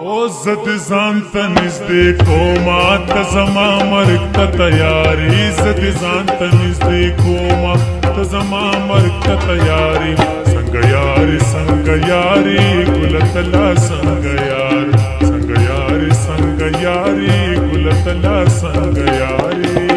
او زد ځان ته نږدې کومه ته زما مرګ ته تیاري زد ځان ته نږدې کومه ته زما مرګ ته تیاري څنګه یاري څنګه یاري ګل تلا څنګه یار څنګه یاري څنګه یاري ګل تلا څنګه یاري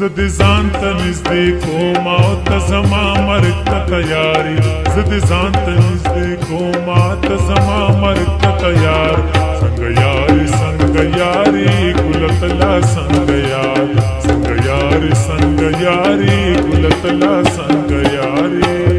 زد ځان ته نږدې کومه ته زما مرګ ته تیاري زد ځان ته نږدې کومه ته زما مرګ ته تیار څنګه یاري څنګه یاري ګل تلا څنګه یار څنګه یاري څنګه یاري ګل تلا څنګه یاري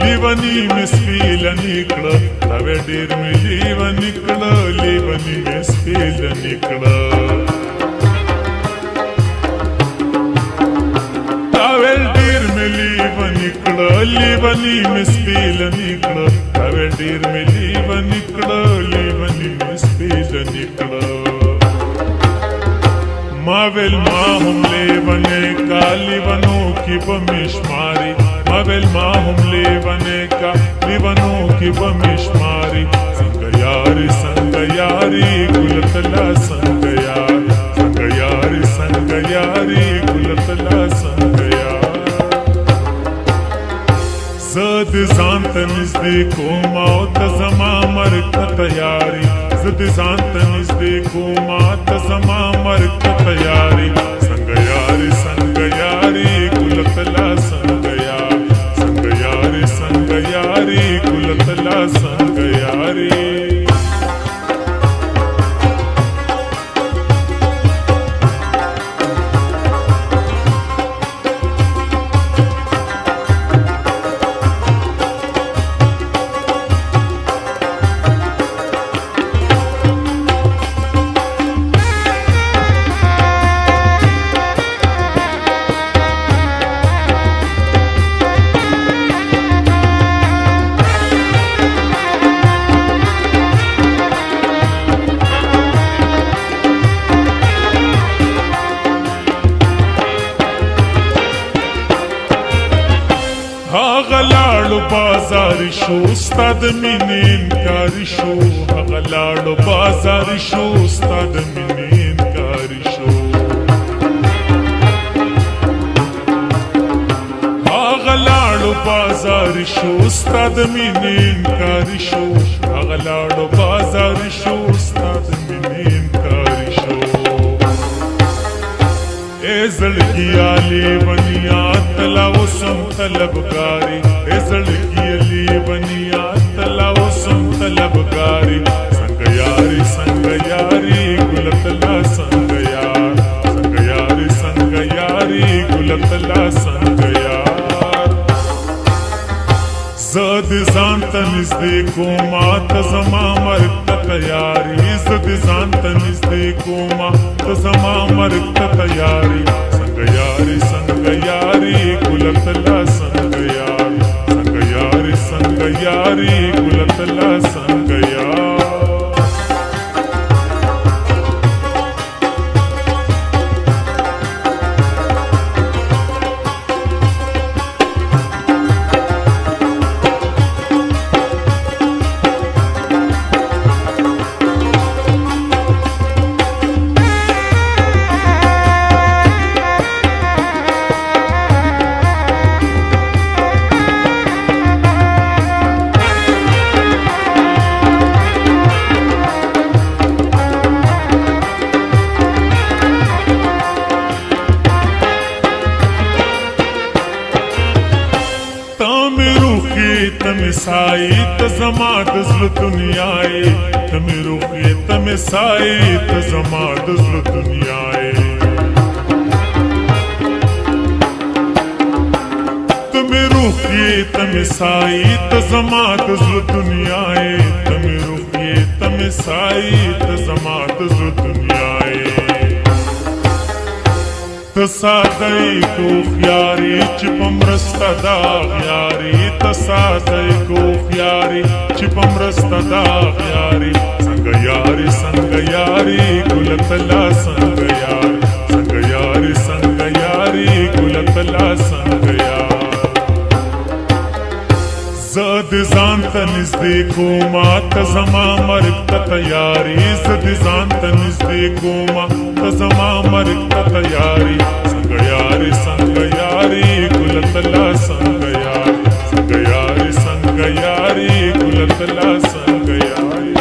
لیونی مسپیل نکړه تا وې ډېر مې لیون نکړه لیونی مسپیل نکړه تا وې ډېر مې لیون نکړه لیونی مسپیل نکړه تا وې ډېر مې لیون نکړه لیونی مسپیل نکړه ما ویل ما هم لیونه کا لیونو کی بمشماری ما ویل ما هم لیونه کا لیونو کی بمشماری څنګه یاري څنګه یاري ګل تلا څنګه یار څنګه یاري څنګه یاري ګل تلا څنګه یار زد ځان ته نږدې کومه ته زما مرګ ته تیاري زد ځان ته نږدې کومه ته زما مرګ ته تیاري څنګه یاري څنګه یاري ګل تلا څنګه یار څنګه یاري څنګه یاري ګل تلا څنګه یاري غلاړو بازار شو استاد مینې انکار شو غلاړو بازار شو استاد مینې انکار شو غلاړو بازار شو استاد مینې انکار شو غلاړو بازار شو استاد مینې انکار شو زړګیا لیونیا تلا وسم طلبګاری زړګیا لیونیا تلا وسم طلبګاری څنګه یاري څنګه یاري ګل تلا څنګه یار څنګه یاري څنګه یاري ګل تلا څنګه یار زد ځان ته نږدې کومه ته زما مرګ ته تیاري زد ځان ته نږدې کومه ته زما مرګ ته تیاري څنګه یاري څنګه یاري ګل تلا څنګه یار څنګه یاري څنګه یاري ګل تلا څنګه یار تم سائی ته زما د زړه دنیاي تم روخي تم تمه سایه ته زما د زړه دنیا یې تمه روح یې تمه سایه ته زما د زړه دنیا یې تمه روح یې تمه سایه ته زما د زړه دنیا یې ته ساده یې کو خیاري چې په مرسته د اغیاري ته ساده یې کو خیاري چې په مرسته د اغیاري څنګه یاري څنګه یاري ګل تلا څنګه یاري څنګه یاري څنګه یاري ګل تلا څنګه یاري زه دې ځان ته نږدې کومه ته زما مرګ ته تیاري زه دې ځان ته نږدې کومه ته زما مرګ ته تیاري څنګه یاري څنګه یاري ګل تلا څنګه یاري څنګه یاري څنګه یاري ګل تلا څنګه یاري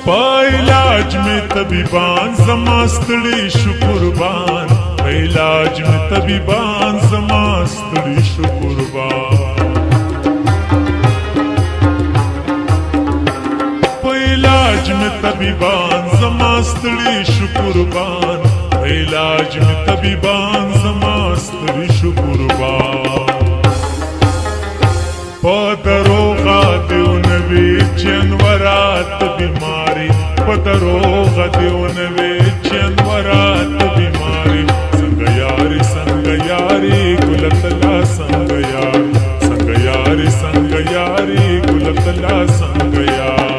علاج میں طبیبان زما ستړي شو قربان علاج میں طبیبان زما ستړي شو قربان علاج میں طبیبان زما ستړي شو قربان علاج میں طبیبان زما ستړي شو قربان پدروغا دیو نوی جنورات بیماری پدروغا دیو نوی جنورات بیماری څنګه یاري څنګه یاري ګل تلا څنګه یاري څنګه یاري څنګه یاري ګل تلا څنګه یاري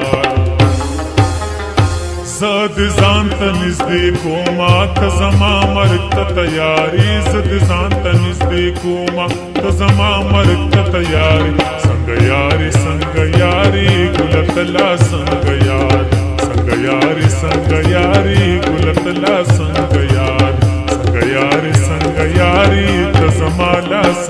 زه دې ځان ته نږدې کومه ته زما مرګ ته تیاري زه دې ځان ته نږدې کومه ته زما مرګ ته تیاري څنګه یاري څنګه یاري ګل تلا څنګه یاري څنګه یاري څنګه یاري ګل تلا څنګه یاري څنګه یاري څنګه یاري ته زما لاس